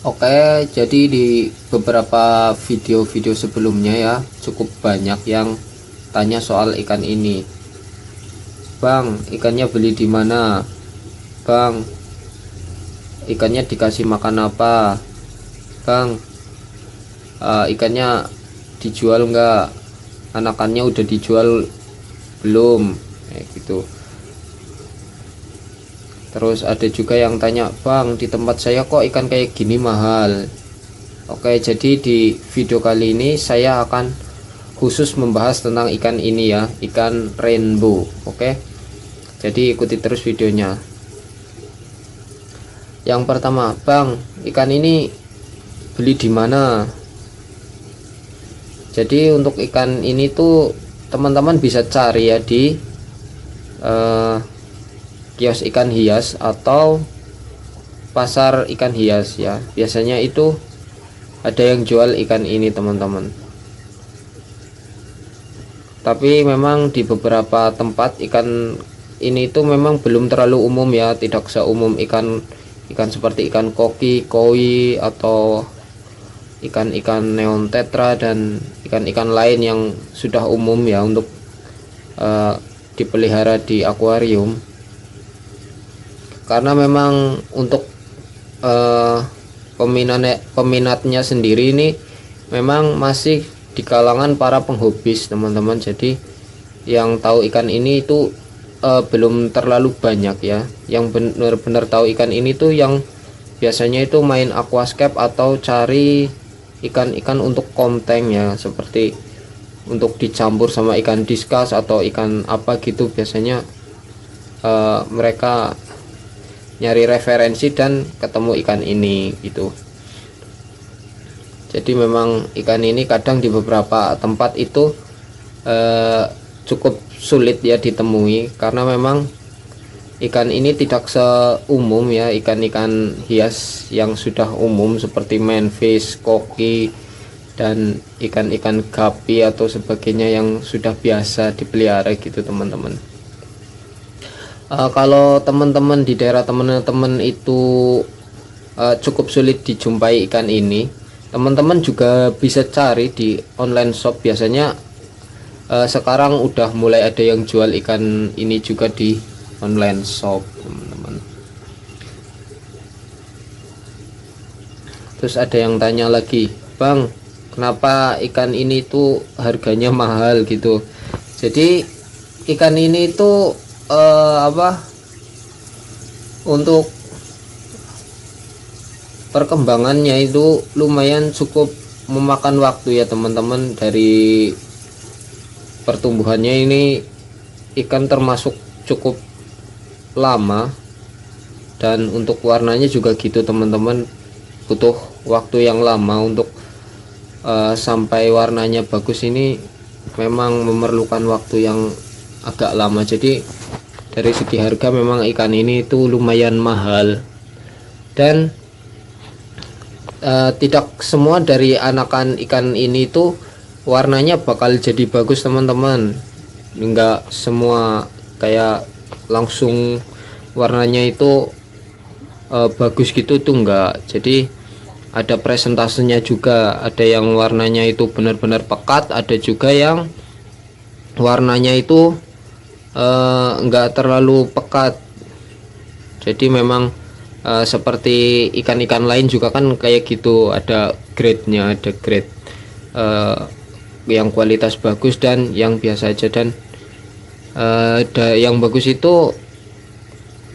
Oke, jadi di beberapa video-video sebelumnya ya cukup banyak yang tanya soal ikan ini. Bang, ikannya beli di mana? Bang, ikannya dikasih makan apa? Bang, ikannya dijual nggak? Anakannya udah dijual belum? Kayak gitu. Terus ada juga yang tanya, Bang, di tempat saya kok ikan kayak gini mahal. Oke, jadi di video kali ini saya akan khusus membahas tentang ikan ini ya, ikan rainbow. Oke, jadi ikuti terus videonya. Yang pertama, Bang, ikan ini beli di mana? Jadi untuk ikan ini tuh teman-teman bisa cari ya di kios ikan hias atau pasar ikan hias ya. Biasanya itu ada yang jual ikan ini teman-teman. Tapi memang di beberapa tempat ikan ini itu memang belum terlalu umum ya, tidak seumum ikan seperti ikan koki, koi, atau ikan-ikan neon tetra dan ikan-ikan lain yang sudah umum ya untuk dipelihara di akuarium. Karena memang untuk peminatnya sendiri ini memang masih di kalangan para penghobis teman-teman. Jadi yang tahu ikan ini itu belum terlalu banyak ya. Yang benar-benar tahu ikan ini tuh yang biasanya itu main aquascape atau cari ikan-ikan untuk konten ya, seperti untuk dicampur sama ikan diskus atau ikan apa gitu. Biasanya mereka nyari referensi dan ketemu ikan ini gitu. Jadi memang ikan ini kadang di beberapa tempat itu cukup sulit ya ditemui, karena memang ikan ini tidak seumum ya ikan-ikan hias yang sudah umum seperti manfish, koki, dan ikan-ikan gapi atau sebagainya yang sudah biasa dipelihara gitu teman-teman. Kalau teman-teman di daerah teman-teman itu cukup sulit dijumpai ikan ini, teman-teman juga bisa cari di online shop. Biasanya sekarang udah mulai ada yang jual ikan ini juga di online shop teman-teman. Terus ada yang tanya lagi, Bang, kenapa ikan ini tuh harganya mahal gitu? Jadi ikan ini tuh untuk perkembangannya itu lumayan cukup memakan waktu ya teman-teman. Dari pertumbuhannya ini ikan termasuk cukup lama, dan untuk warnanya juga gitu teman-teman, butuh waktu yang lama untuk sampai warnanya bagus. Ini memang memerlukan waktu yang agak lama. Jadi dari segi harga memang ikan ini itu lumayan mahal, dan tidak semua dari anakan ikan ini tuh warnanya bakal jadi bagus teman-teman. Enggak semua kayak langsung warnanya itu bagus gitu tuh enggak. Jadi ada presentasenya juga, ada yang warnanya itu benar-benar pekat, ada juga yang warnanya itu enggak terlalu pekat. Jadi memang seperti ikan-ikan lain juga kan kayak gitu, ada grade-nya, ada grade yang kualitas bagus dan yang biasa aja. Dan yang bagus itu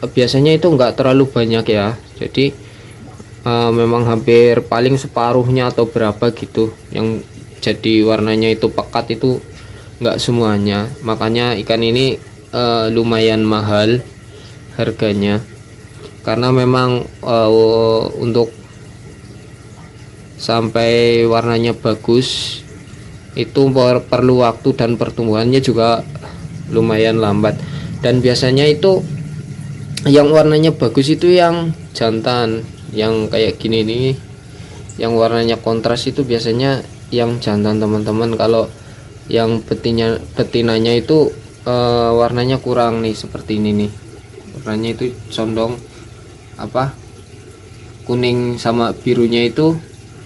biasanya itu enggak terlalu banyak ya. Jadi memang hampir paling separuhnya atau berapa gitu yang jadi warnanya itu pekat, itu enggak semuanya. Makanya ikan ini lumayan mahal harganya, karena memang untuk sampai warnanya bagus itu perlu waktu, dan pertumbuhannya juga lumayan lambat. Dan biasanya itu yang warnanya bagus itu yang jantan, yang kayak gini nih, yang warnanya kontras itu biasanya yang jantan teman-teman. Kalau yang betinanya itu warnanya kurang nih, seperti ini nih, warnanya itu condong kuning sama birunya itu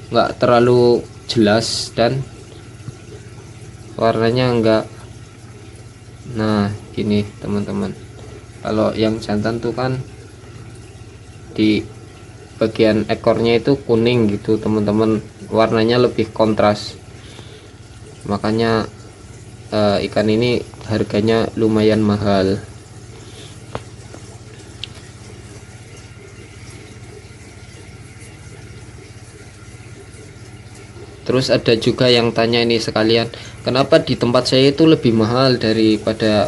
nggak terlalu jelas dan warnanya enggak. Nah gini teman-teman, kalau yang jantan tuh kan di bagian ekornya itu kuning gitu teman-teman, warnanya lebih kontras, makanya ikan ini harganya lumayan mahal. Terus ada juga yang tanya ini sekalian, kenapa di tempat saya itu lebih mahal daripada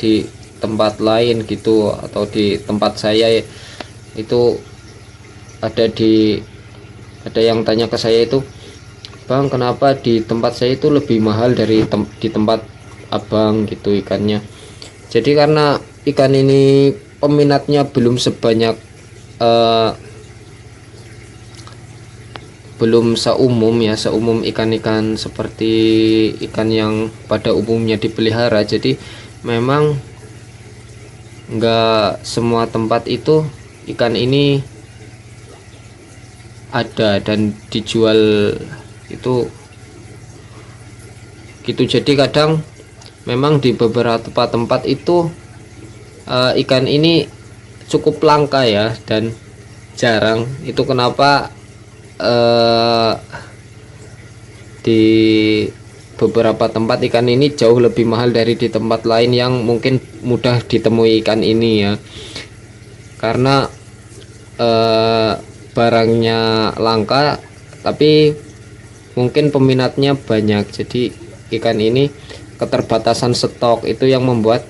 di tempat lain gitu, atau di tempat saya itu ada yang tanya ke saya itu, Bang kenapa di tempat saya itu lebih mahal dari di tempat abang gitu ikannya. Jadi karena ikan ini peminatnya belum sebanyak belum seumum ya, seumum ikan-ikan seperti ikan yang pada umumnya dipelihara. Jadi memang enggak semua tempat itu ikan ini ada dan dijual itu gitu. Jadi kadang memang di beberapa tempat itu ikan ini cukup langka ya dan jarang. Itu kenapa di beberapa tempat ikan ini jauh lebih mahal dari di tempat lain yang mungkin mudah ditemui ikan ini ya, karena barangnya langka tapi mungkin peminatnya banyak. Jadi ikan ini keterbatasan stok itu yang membuat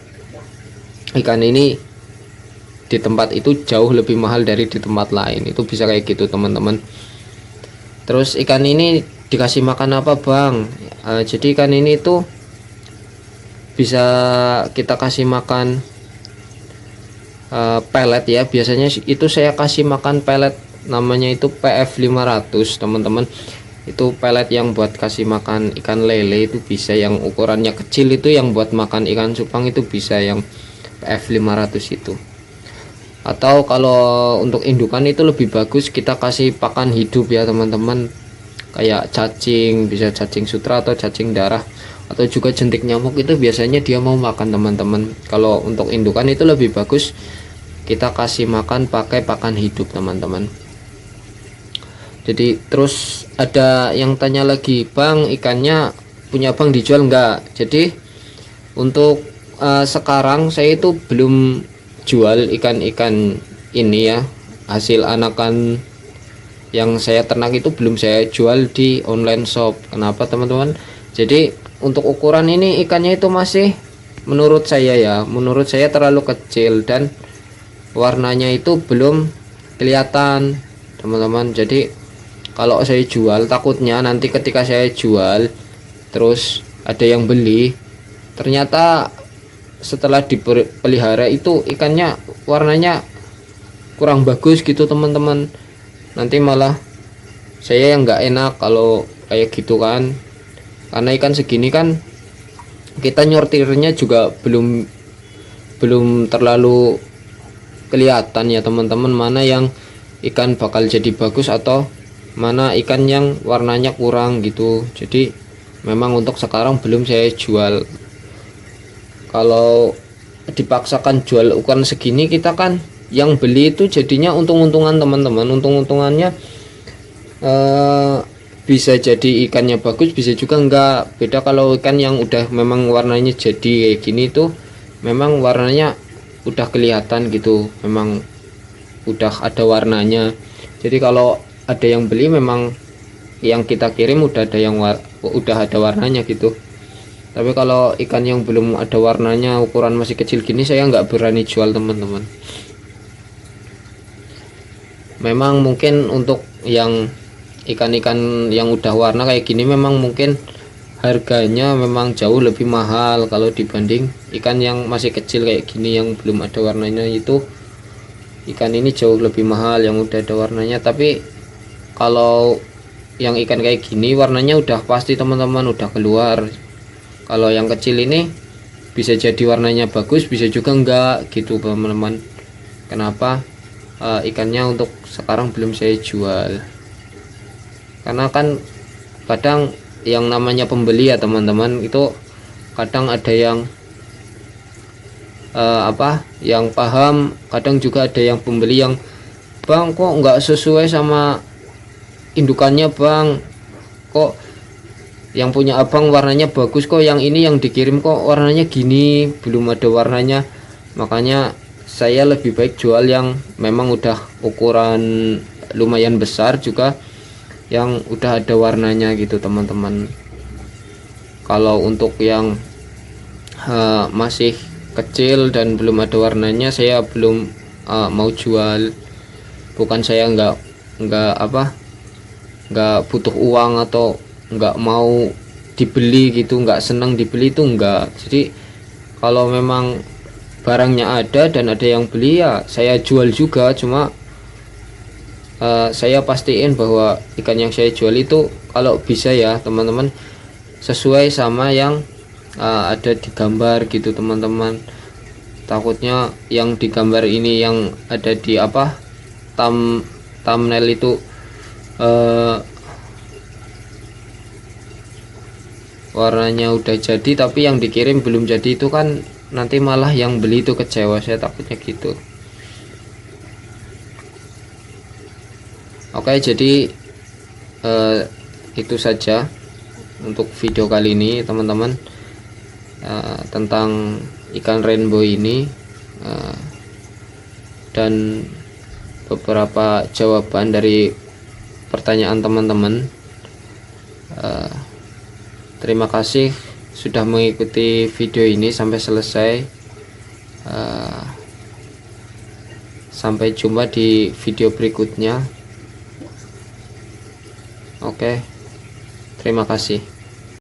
ikan ini di tempat itu jauh lebih mahal dari di tempat lain. Itu bisa kayak gitu teman-teman. Terus ikan ini dikasih makan apa bang? Jadi ikan ini tuh bisa kita kasih makan pelet ya. Biasanya itu saya kasih makan pelet, namanya itu PF 500 teman-teman. Itu pelet yang buat kasih makan ikan lele, itu bisa yang ukurannya kecil, itu yang buat makan ikan cupang itu bisa yang PF 500 itu. Atau kalau untuk indukan itu lebih bagus kita kasih pakan hidup ya teman-teman, kayak cacing, bisa cacing sutra atau cacing darah atau juga jentik nyamuk, itu biasanya dia mau makan teman-teman. Kalau untuk indukan itu lebih bagus kita kasih makan pakai pakan hidup teman-teman. Jadi terus ada yang tanya lagi, bang ikannya punya bang dijual enggak? Jadi untuk sekarang saya itu belum jual ikan-ikan ini ya, hasil anakan yang saya ternak itu belum saya jual di online shop. Kenapa teman-teman? Jadi untuk ukuran ini ikannya itu masih menurut saya terlalu kecil dan warnanya itu belum kelihatan teman-teman. Jadi kalau saya jual, takutnya nanti ketika saya jual terus ada yang beli, ternyata setelah dipelihara itu ikannya warnanya kurang bagus gitu teman-teman. Nanti malah saya yang nggak enak kalau kayak gitu kan, karena ikan segini kan kita nyortirnya juga belum terlalu kelihatan ya teman-teman, mana yang ikan bakal jadi bagus atau mana ikan yang warnanya kurang gitu. Jadi memang untuk sekarang belum saya jual. Kalau dipaksakan jual ukuran segini, kita kan yang beli itu jadinya untung-untungan teman-teman. Untung-untungannya bisa jadi ikannya bagus, bisa juga enggak. Beda kalau ikan yang udah memang warnanya jadi kayak gini tuh memang warnanya udah kelihatan gitu, memang udah ada warnanya. Jadi kalau ada yang beli, memang yang kita kirim udah ada warnanya gitu. Tapi kalau ikan yang belum ada warnanya, ukuran masih kecil gini, saya nggak berani jual teman-teman. Memang mungkin untuk yang ikan-ikan yang udah warna kayak gini, memang mungkin harganya memang jauh lebih mahal kalau dibanding ikan yang masih kecil kayak gini yang belum ada warnanya. Itu ikan ini jauh lebih mahal yang udah ada warnanya. Tapi kalau yang ikan kayak gini warnanya udah pasti teman-teman, udah keluar. Kalau yang kecil ini bisa jadi warnanya bagus, bisa juga enggak gitu teman-teman. Kenapa? ikannya untuk sekarang belum saya jual, karena kan kadang yang namanya pembeli ya teman-teman, itu kadang ada yang yang paham, kadang juga ada yang pembeli yang, bang kok nggak sesuai sama indukannya bang, kok yang punya abang warnanya bagus, kok yang ini yang dikirim kok warnanya gini, belum ada warnanya. Makanya saya lebih baik jual yang memang udah ukuran lumayan besar juga, yang udah ada warnanya gitu teman-teman. Kalau untuk yang masih kecil dan belum ada warnanya, saya belum mau jual. Bukan saya nggak butuh uang atau nggak mau dibeli gitu, nggak senang dibeli itu enggak. Jadi kalau memang barangnya ada dan ada yang beli, ya saya jual juga. Cuma saya pastiin bahwa ikan yang saya jual itu kalau bisa ya teman-teman sesuai sama yang ada di gambar gitu teman-teman. Takutnya yang di gambar ini yang ada di thumbnail itu warnanya udah jadi tapi yang dikirim belum jadi, itu kan nanti malah yang beli itu kecewa. Saya takutnya gitu. Oke, jadi itu saja untuk video kali ini teman-teman, tentang ikan rainbow ini, dan beberapa jawaban dari pertanyaan teman-teman. Terima kasih sudah mengikuti video ini sampai selesai. Sampai jumpa di video berikutnya. Oke, terima kasih.